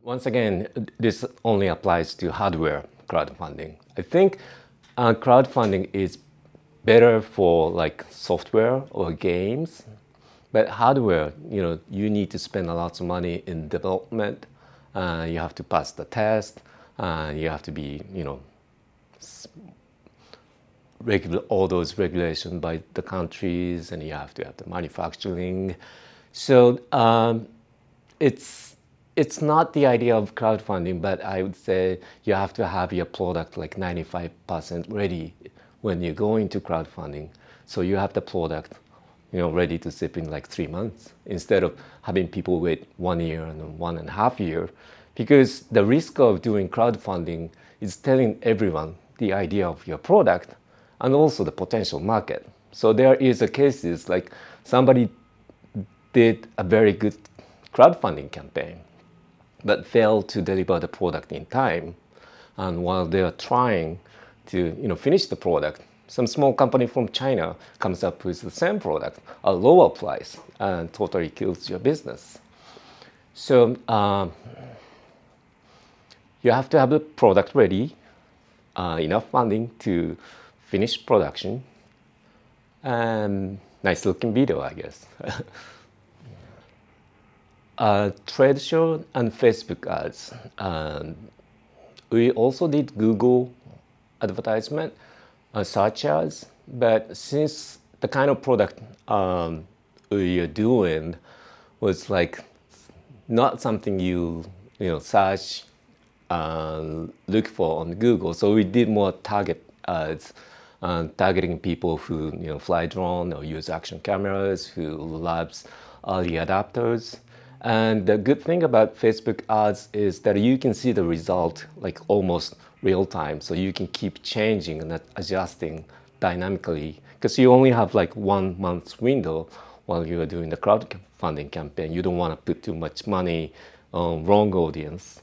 Once again, this only applies to hardware crowdfunding. I think crowdfunding is better for like software or games, but hardware, you need to spend a lot of money in development. You have to pass the test. You have to be, all those regulations by the countries, and you have to have the manufacturing. So it's not the idea of crowdfunding, but I would say you have to have your product like 95% ready when you go into crowdfunding. So you have the product, ready to ship in like 3 months instead of having people wait 1 year and 1.5 years. Because the risk of doing crowdfunding is telling everyone the idea of your product and also the potential market. So there is a cases like somebody did a very good crowdfunding campaign but failed to deliver the product in time. And while they are trying to finish the product, some small company from China comes up with the same product, a lower price, and totally kills your business. So you have to have the product ready, enough funding to finish production, and nice looking video, I guess. Trade show and Facebook ads. We also did Google advertisement, search ads, but since the kind of product we are doing was like not something you search look for on Google, so we did more target ads, targeting people who fly drone or use action cameras, who loves early adapters. And the good thing about Facebook ads is that you can see the result like almost real time. So you can keep changing and adjusting dynamically because you only have like 1 month's window while you are doing the crowdfunding campaign. You don't want to put too much money on wrong audience.